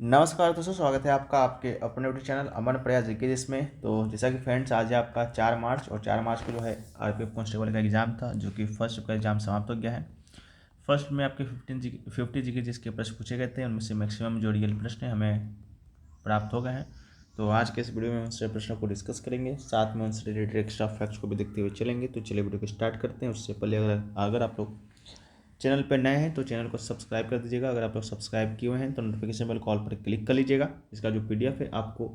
नमस्कार दोस्तों, स्वागत है आपका आपके अपने यूट्यूब चैनल अमन प्रयास जीके जिसमें। तो जैसा कि फ्रेंड्स, आज है आपका 4 मार्च और 4 मार्च को जो है आरपीएफ कांस्टेबल का एग्ज़ाम था, जो कि फर्स्ट का एग्ज़ाम समाप्त हो गया है। फर्स्ट में आपके 50 जी के जिसके प्रश्न पूछे गए थे, उनमें से मैक्सिमम जो रियल प्रश्न हमें प्राप्त हो गए हैं। तो आज के इस वीडियो में उनसे प्रश्नों को डिस्कस करेंगे, साथ में उनसे रिलेटेड एक्स्ट्रा फैक्ट्स को भी देखते हुए चलेंगे। तो चलिए वीडियो को स्टार्ट करते हैं। उससे पहले अगर आप लोग चैनल पर नए हैं तो चैनल को सब्सक्राइब कर दीजिएगा। अगर आप लोग सब्सक्राइब किए हुए हैं तो नोटिफिकेशन बेल कॉल पर क्लिक कर लीजिएगा। इसका जो पीडीएफ है आपको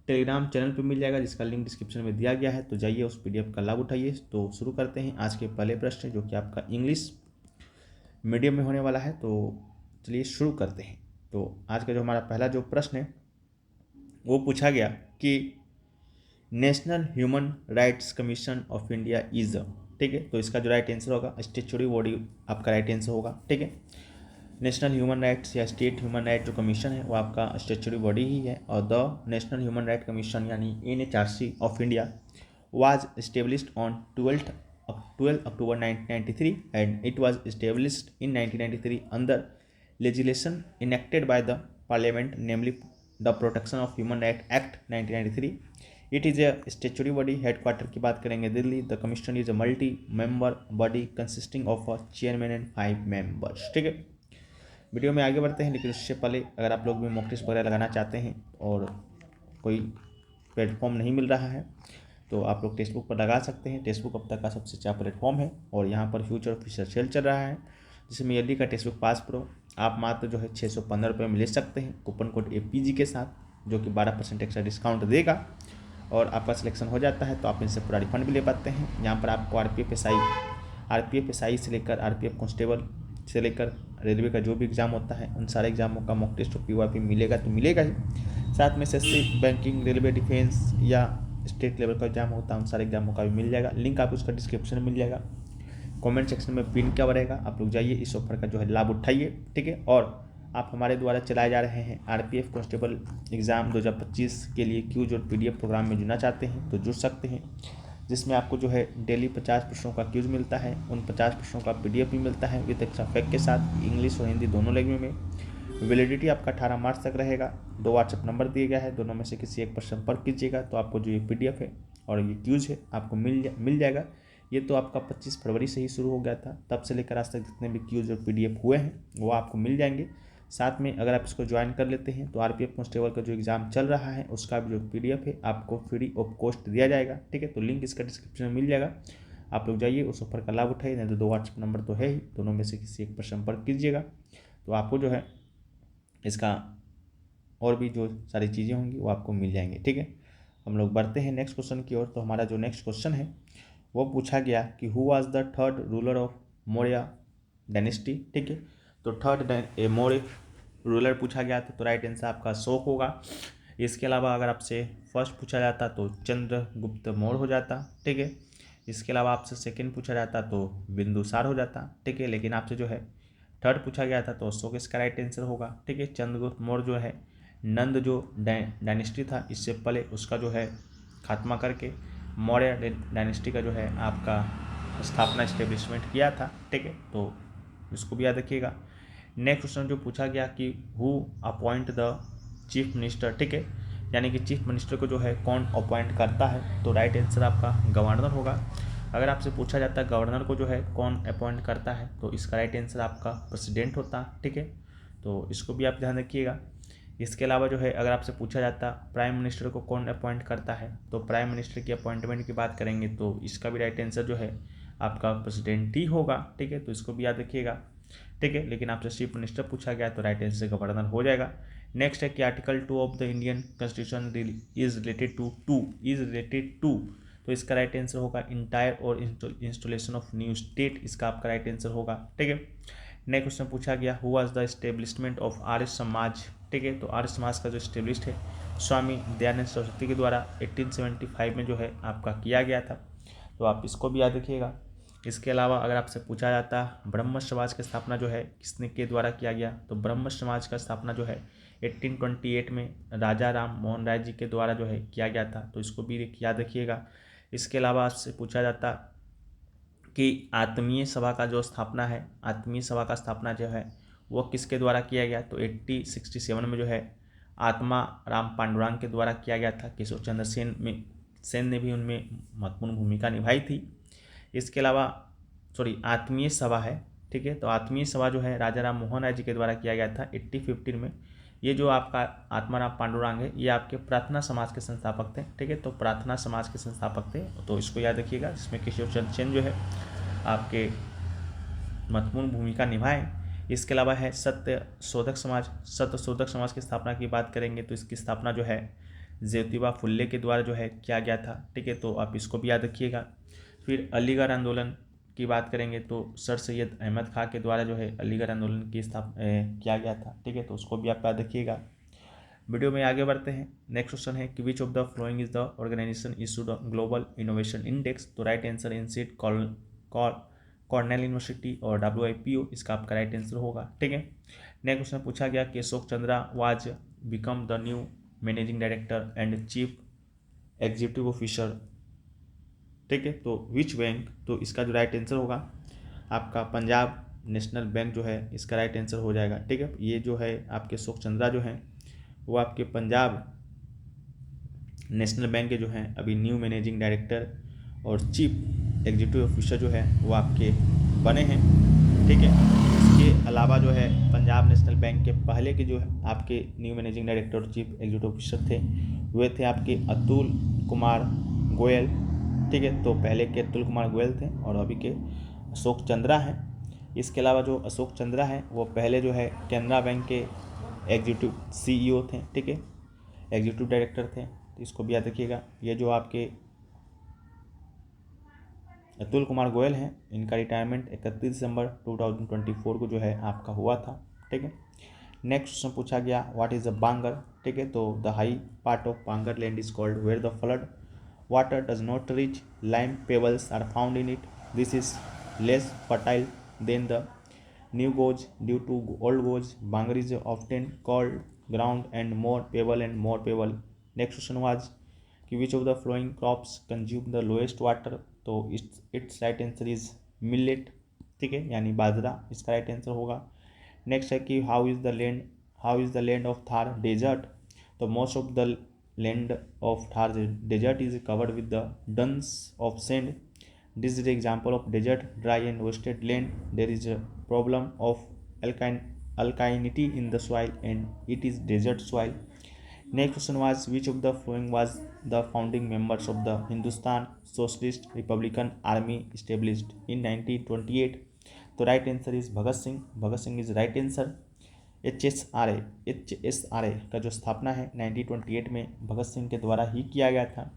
टेलीग्राम चैनल पर मिल जाएगा, जिसका लिंक डिस्क्रिप्शन में दिया गया है। तो जाइए उस पीडीएफ का लाभ उठाइए। तो शुरू करते हैं आज के पहले प्रश्न, जो कि आपका इंग्लिश मीडियम में होने वाला है। तो चलिए शुरू करते हैं। तो आज का जो हमारा पहला जो प्रश्न है वो पूछा गया कि national human rights commission of India is, ठीक है। तो इसका जो राइट आंसर होगा स्टैट्यूटरी बॉडी आपका राइट आंसर होगा, ठीक है। नेशनल ह्यूमन राइट्स या स्टेट ह्यूमन राइट जो कमीशन है वो आपका स्टैट्यूटरी बॉडी ही है। और the national human right commission यानी NHRC of India was established on 12 October 1993 and it was established in 1993 under legislation enacted by the parliament, namely the Protection of Human Rights Act 1993. It is a statutory body. Headquarter की बात करेंगे Delhi. The commission is a multi-member body consisting of a chairman and 5 members, ठीक है। Video में आगे बढ़ते हैं, लेकिन उससे पहले अगर आप लोग भी मॉक टेस्ट वगैरह लगाना चाहते हैं और कोई प्लेटफॉर्म नहीं मिल रहा है तो आप लोग टेक्स्ट बुक पर लगा सकते हैं। टेक्स्ट बुक अब तक का सबसे अच्छा प्लेटफॉर्म है और यहाँ पर फ्यूचर ऑफिशियल सेल चल रहा है, जिसमें ईयरली का टेक्स्ट बुक पास प्रो आप मात्र जो है 615 रुपये में ले सकते हैं, कूपन कोड APG के साथ, जो कि 12% एक्स्ट्रा डिस्काउंट देगा। और आपका सिलेक्शन हो जाता है तो आप इनसे पूरा रिफंड भी ले पाते हैं। यहाँ पर आपको RPF SI से लेकर RPF कांस्टेबल से लेकर रेलवे का जो भी एग्ज़ाम होता है उन सारे एग्जामों का मॉक टेस्ट और PYP मिलेगा तो मिलेगा ही। साथ में SSC, बैंकिंग, रेलवे, डिफेंस या स्टेट लेवल का एग्जाम होता है उन सारे एग्जामों का भी मिल जाएगा। लिंक आपको उसका डिस्क्रिप्शन में मिल जाएगा, कमेंट सेक्शन में पिन किया रहेगा। आप लोग जाइए इस ऑफर का जो है लाभ उठाइए, ठीक है। और आप हमारे द्वारा चलाए जा रहे हैं RPF कांस्टेबल एग्ज़ाम 2025 के लिए क्यूज और PDF प्रोग्राम में जुड़ना चाहते हैं तो जुड़ सकते हैं, जिसमें आपको जो है डेली 50 प्रश्नों का क्यूज मिलता है, उन 50 प्रश्नों का PDF भी मिलता है विद एक्स्ट्रा फैक्ट के साथ, इंग्लिश और हिंदी दोनों लैंग्वेज में। वैलिडिटी आपका 18 मार्च तक रहेगा। 2 व्हाट्सएप नंबर दिए गया है, दोनों में से किसी एक पर संपर्क कीजिएगा तो आपको जो ये PDF है और ये क्यूज है आपको मिल जाएगा। ये तो आपका 25 फरवरी से ही शुरू हो गया था, तब से लेकर आज तक जितने भी क्यूज और PDF हुए हैं वो आपको मिल जाएंगे। साथ में अगर आप इसको ज्वाइन कर लेते हैं तो RPF कांस्टेबल का जो एग्ज़ाम चल रहा है उसका भी जो PDF है आपको फ्री ऑफ कॉस्ट दिया जाएगा, ठीक है। तो लिंक इसका डिस्क्रिप्शन में मिल जाएगा, आप लोग जाइए उस ऑफर का लाभ उठाइए। नहीं तो 2 व्हाट्सएप नंबर तो है ही, दोनों में से किसी एक पर संपर्क कीजिएगा तो आपको जो है इसका और भी जो सारी चीज़ें होंगी वो आपको मिल जाएंगी, ठीक है। हम लोग बढ़ते हैं नेक्स्ट क्वेश्चन की ओर। तो हमारा जो नेक्स्ट क्वेश्चन है वो पूछा गया कि who was the third ruler of Maurya dynasty, ठीक है। तो थर्ड मौर्य रूलर पूछा गया था तो राइट आंसर आपका अशोक होगा। इसके अलावा अगर आपसे फर्स्ट पूछा जाता तो चंद्रगुप्त मौर्य हो जाता, ठीक है। इसके अलावा आपसे सेकंड पूछा जाता तो बिंदुसार हो जाता, ठीक है। लेकिन आपसे जो है थर्ड पूछा गया था तो अशोक इसका राइट आंसर होगा, ठीक है। चंद्रगुप्त मौर्य जो है नंद जो डायनेस्टी था इससे पहले उसका जो है खात्मा करके मौर्य डायनेस्टी का जो है आपका स्थापना इस्टेब्लिशमेंट किया था, ठीक है। तो इसको भी याद रखिएगा। नेक्स्ट क्वेश्चन जो पूछा गया कि who appoint the chief minister, ठीक है। यानी कि चीफ मिनिस्टर को जो है कौन अपॉइंट करता है तो राइट आंसर आपका गवर्नर होगा। अगर आपसे पूछा जाता है गवर्नर को जो है कौन अपॉइंट करता है तो इसका राइट आंसर आपका प्रेसिडेंट होता, ठीक है। तो इसको भी आप ध्यान रखिएगा। इसके अलावा जो है अगर आपसे पूछा जाता प्राइम मिनिस्टर को कौन अपॉइंट करता है तो प्राइम मिनिस्टर की अपॉइंटमेंट की बात करेंगे तो इसका भी राइट आंसर जो है आपका प्रेसिडेंट ही होगा, ठीक है। तो इसको भी याद रखिएगा, ठीक है। लेकिन आपसे चीफ मिनिस्टर पूछा गया तो राइट आंसर गवर्नर हो जाएगा। नेक्स्ट है कि article 2 of the Indian constitution is related to तो इसका राइट आंसर होगा इंटायर और इंस्टॉलेशन ऑफ न्यू स्टेट, इसका आपका राइट आंसर होगा, ठीक है। नेक्स्ट क्वेश्चन पूछा गया who was the establishment of Arya Samaj, ठीक है। तो आर्य समाज का जो एस्टेब्लिश्ड है स्वामी दयानंद सरस्वती के द्वारा 1875 में जो है आपका किया गया था, तो आप इसको भी याद रखिएगा। इसके अलावा अगर आपसे पूछा जाता ब्रह्म समाज की स्थापना जो है किसने के द्वारा किया गया तो ब्रह्म समाज का स्थापना जो है 1828 में राजा राम मोहन राय जी के द्वारा जो है किया गया था, तो इसको भी याद रखिएगा। इसके अलावा आपसे पूछा जाता कि आत्मीय सभा का जो स्थापना है, आत्मीय सभा का स्थापना जो है वो किसके द्वारा किया गया तो 1867 में जो है आत्मा राम पांडुरंग के द्वारा किया गया था। केशव चंद्र सेन ने भी उनमें महत्वपूर्ण भूमिका निभाई थी। इसके अलावा आत्मीय सभा है, ठीक है। तो आत्मीय सभा जो है राजा राम मोहन राय जी के द्वारा किया गया था 1815 में। ये जो आपका आत्माराम पांडुरंग है ये आपके प्रार्थना समाज के संस्थापक थे, ठीक है। तो प्रार्थना समाज के संस्थापक थे, तो इसको याद रखिएगा। जिसमें केशव चंद्र सेन जो है आपके महत्वपूर्ण भूमिका निभाए। इसके अलावा है सत्य शोधक समाज की स्थापना की बात करेंगे तो इसकी स्थापना जो है ज्योतिबा फुल्ले के द्वारा जो है किया गया था, ठीक है। तो आप इसको भी याद रखिएगा। फिर अलीगढ़ आंदोलन की बात करेंगे तो सर सैयद अहमद खां के द्वारा जो है अलीगढ़ आंदोलन की स्थापना किया गया था, ठीक है। तो उसको भी आप याद रखिएगा। वीडियो में आगे बढ़ते हैं। नेक्स्ट क्वेश्चन है कि which of the following is the organisation issued global innovation index. तो right answer INSEAD Cornell University और WIPO इसका आपका राइट आंसर होगा, ठीक है। नेक्स्ट क्वेश्चन पूछा गया कि Ashok Chandra was become the new managing director and chief executive officer, ठीक है। तो विच बैंक, तो इसका जो राइट आंसर होगा आपका पंजाब नेशनल बैंक जो है इसका राइट आंसर हो जाएगा, ठीक है। ये जो है आपके अशोक चंद्रा जो हैं वो आपके पंजाब नेशनल बैंक के जो हैं अभी न्यू मैनेजिंग डायरेक्टर और चीफ एग्जीक्यूटिव ऑफिसर जो है वो आपके बने हैं, ठीक है। इसके अलावा जो है पंजाब नेशनल बैंक के पहले के जो है आपके न्यू मैनेजिंग डायरेक्टर और चीफ एग्जीक्यूटिव ऑफिसर थे वे थे आपके अतुल कुमार गोयल, ठीक है। तो पहले के अतुल कुमार गोयल थे और अभी के अशोक चंद्रा हैं। इसके अलावा जो अशोक चंद्रा हैं वो पहले जो है कैनरा बैंक के एग्जीक्यूटिव CEO थे, ठीक है, एग्जीक्यूटिव डायरेक्टर थे। तो इसको भी याद रखिएगा। ये जो आपके अतुल कुमार गोयल हैं इनका रिटायरमेंट 31 दिसंबर 2024 को जो है आपका हुआ था, ठीक है। नेक्स्ट क्वेश्चन पूछा गया व्हाट इज द बांगर, ठीक है। तो the high part of Bangar land is called where the flood water does not reach lime pebbles are found in it this is less fertile than the new gauge due to old gauge. Bangar is often called ground and more pebble and more pebble. Next question was कि which of the following crops consume the lowest water. तो its right answer is millet, ठीक है, यानी बाजरा इसका right answer होगा। Next है कि how is the land of Thar desert. तो most of the land of Thar desert is covered with the dunes of sand. This is the example of desert, dry and wasted land. There is a problem of alkalinity in the soil and it is desert soil. Next question was which of the following was the founding members of the Hindustan Socialist Republican Army established in 1928. तो right answer is Bhagat Singh. Bhagat Singh is right answer. HSRA का जो स्थापना है 1928 में भगत सिंह के द्वारा ही किया गया था।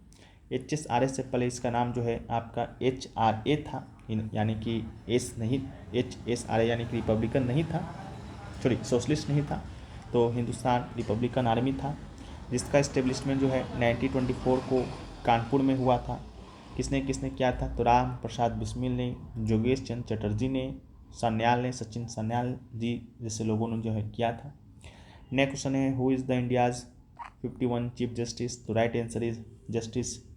HSRA से पहले इसका नाम जो है आपका HRA था, यानी कि एस नहीं, HSRA यानी कि रिपब्लिकन नहीं था, सोशलिस्ट नहीं था, तो हिंदुस्तान रिपब्लिकन आर्मी था, जिसका इस्टेब्लिशमेंट जो है 1924 को कानपुर में हुआ था। किसने किसने किया था? तो राम प्रसाद बिस्मिल ने, जोगेश चंद्र चटर्जी ने, सान्याल ने, सचिन सान्याल जी जैसे लोगों ने जो है किया था। नेक्स्ट क्वेश्चन है who is the India's 51 chief justice. तो right answer is justice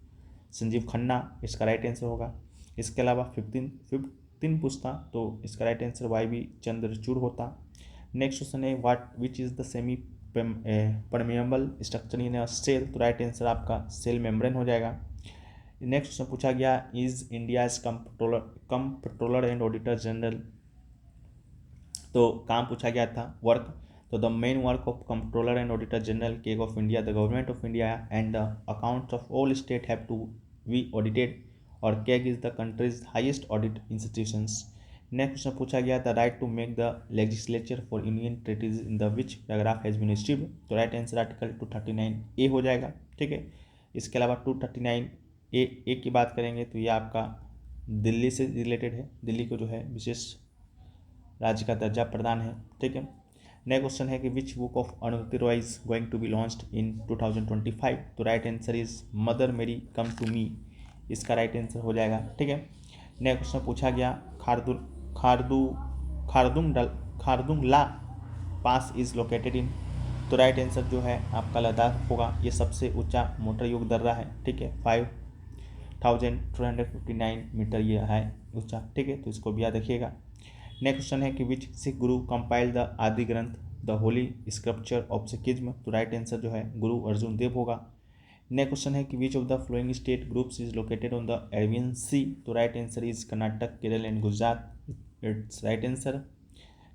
Sanjiv Khanna, इसका राइट आंसर होगा। इसके अलावा 15 पूछता तो इसका राइट आंसर YB चंद्रचूड़ होता। नेक्स्ट क्वेश्चन है which is the semi permeable structure in a cell. तो राइट आंसर आपका सेल मेम्ब्रेन हो जाएगा। नेक्स्ट क्वेश्चन पूछा गया is India's controller and auditor general. तो काम पूछा गया था वर्क। तो the main work of controller and auditor general CAG of India, the government of India and the accounts of all state have to be audited, और CAG is the country's highest audit institutions. Next question पूछा गया the right to make the legislature for union territories in the which paragraph has been received. तो right answer article 239A हो जाएगा, ठीक है। इसके अलावा 239A की बात करेंगे तो ये आपका दिल्ली से रिलेटेड है, दिल्ली को जो है विशेष राज्य का दर्जा प्रदान है, ठीक है। नेक्स्ट क्वेश्चन है कि which book of Arundhati Roy is going to be launched in 2025। तो राइट आंसर इज मदर मेरी कम टू मी, इसका राइट आंसर हो जाएगा, ठीक है। नेक्स्ट क्वेश्चन पूछा गया खारदुंगला पास इज लोकेटेड इन। तो राइट आंसर जो है आपका लद्दाख होगा। ये सबसे ऊंचा मोटर युग दर्रा है, ठीक है, 5459 मीटर ये है ऊंचा, ठीक है। तो इसको भी याद रखिएगा। नेक्स्ट क्वेश्चन है कि विच सिख गुरु कंपाइल द आदि ग्रंथ। द होली स्क्रप्चर ऑफ सिखिज्म, तो राइट आंसर जो है गुरु अर्जुन देव होगा। नेक्स्ट क्वेश्चन है कि which of the following state groups is located on the Arabian sea, तो right answer is Karnataka, Kerala and Gujarat, it's right answer.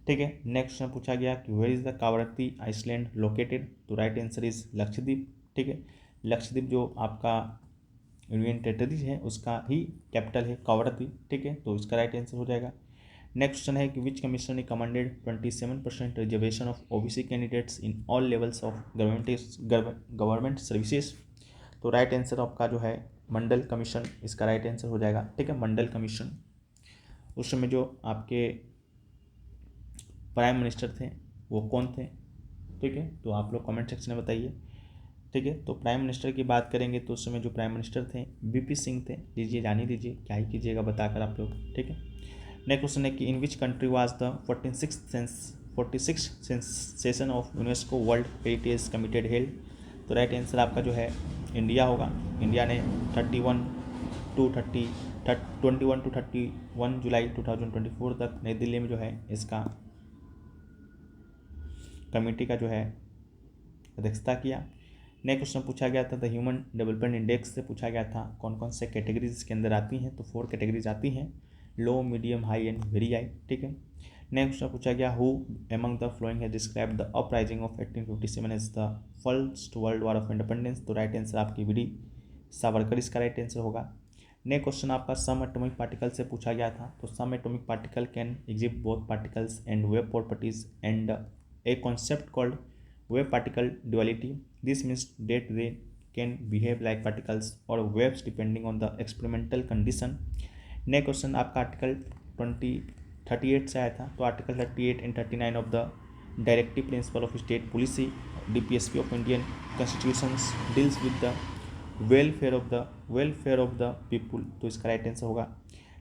ठीक है, नेक्स्ट क्वेश्चन पूछा गया कि where is the Kavaratti island located, तो राइट आंसर इज लक्षद्वीप। ठीक है, लक्षद्वीप जो आपका यूनियन टेरिटरी है उसका ही कैपिटल है कावरत्ती। ठीक है, तो इसका राइट आंसर हो जाएगा। नेक्स्ट क्वेश्चन है कि which commission commanded 27% reservation of OBC candidates in all levels of government services, तो राइट आंसर आपका जो है मंडल कमीशन, इसका राइट आंसर हो जाएगा। ठीक है, मंडल कमीशन। उस समय जो आपके प्राइम मिनिस्टर थे वो कौन थे? ठीक है, तो आप लोग कमेंट सेक्शन में बताइए। ठीक है, तो प्राइम मिनिस्टर की बात करेंगे तो उस समय जो प्राइम मिनिस्टर थे बीपी सिंह थे। लीजिए जान ही लीजिए, क्या ही कीजिएगा बताकर आप लोग। ठीक है, नेक्स्ट क्वेश्चन है कि in which country was the 46th session of UNESCO world heritage committed held, तो राइट आंसर आपका जो है इंडिया होगा। इंडिया ने 21 to 31 जुलाई 2024 तक नई दिल्ली में जो है इसका कमेटी का जो है अध्यक्षता किया। नेक्स्ट क्वेश्चन पूछा गया था द ह्यूमन डेवलपमेंट इंडेक्स से पूछा गया था कौन कौन से कैटेगरीज इसके अंदर आती हैं, तो 4 कैटेगरीज आती हैं, low, medium, high and very high. ठीक है, नेक्स्ट क्वेश्चन पूछा गया who among the following has described the uprising of 1857 as the first world war of independence, तो राइट आंसर आपकी वीडी सावरकर, इसका राइट आंसर होगा। नेक्स्ट क्वेश्चन आपका subatomic particle से पूछा गया था, तो subatomic particle can exhibit both particles and wave properties and a concept called wave particle duality. This means that they can behave like particles or waves depending on the experimental condition. Next question आपका article 38 से आया था, तो article 38 and 39 of the directive principle of state policy DPSP of Indian constitutions deals with the welfare of the people, तो इसका right answer होगा।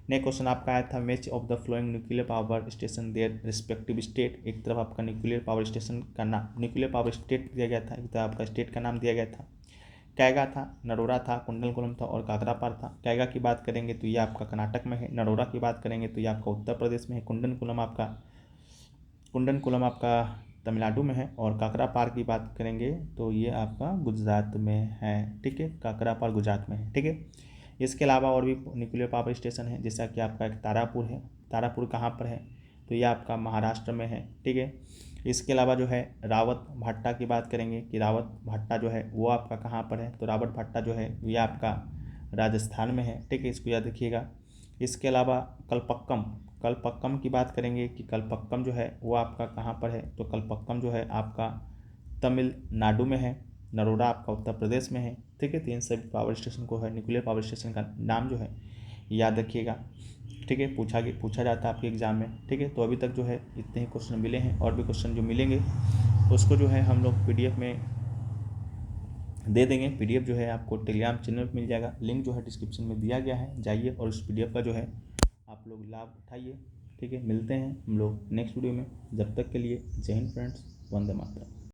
Next question आपका आया था match of the flowing nuclear power station their respective state, एक तरफ आपका nuclear power station का नाम, न्यूक्लियर पावर स्टेट दिया गया था, एक तरफ आपका स्टेट का नाम दिया गया था। कैगा था, नरोरा था, कुंडलकुलम था और काकरापार था। कैगा की बात करेंगे तो ये आपका कर्नाटक में है, नरोरा की बात करेंगे तो ये आपका उत्तर प्रदेश में है, कुंडनकुलम आपका तमिलनाडु में है और काकरापार की बात करेंगे तो ये आपका गुजरात में है। ठीक है, काकरापार गुजरात में है। ठीक है, इसके अलावा और भी न्यूक्लियर पावर स्टेशन है, जैसा कि आपका एक तारापुर है। तारापुर कहाँ पर है? तो ये आपका महाराष्ट्र में है। ठीक है, इसके अलावा जो है रावत भाट्टा की बात करेंगे कि रावत भाट्टा जो है वो आपका कहाँ पर है, तो रावत भाट्टा जो है ये आपका राजस्थान में है। ठीक है, इसको याद रखिएगा। इसके अलावा कलपक्कम की बात करेंगे कि कलपक्कम जो है वो आपका कहाँ पर है, तो कलपक्कम जो है आपका तमिलनाडु में है। नरोरा आपका उत्तर प्रदेश में है। ठीक है, तो इन सभी पावर स्टेशन को है न्यूक्लियर पावर स्टेशन का नाम जो है याद रखिएगा। ठीक है, पूछा जाता है आपके एग्जाम में। ठीक है, तो अभी तक जो है इतने ही क्वेश्चन मिले हैं, और भी क्वेश्चन जो मिलेंगे उसको जो है हम लोग PDF में दे देंगे। PDF जो है आपको टेलीग्राम चैनल पर मिल जाएगा, लिंक जो है डिस्क्रिप्शन में दिया गया है, जाइए और उस PDF का जो है आप लोग लाभ उठाइए। ठीक है, मिलते हैं हम लोग नेक्स्ट वीडियो में, जब तक के लिए जय हिंद फ्रेंड्स, वंदे मातरम।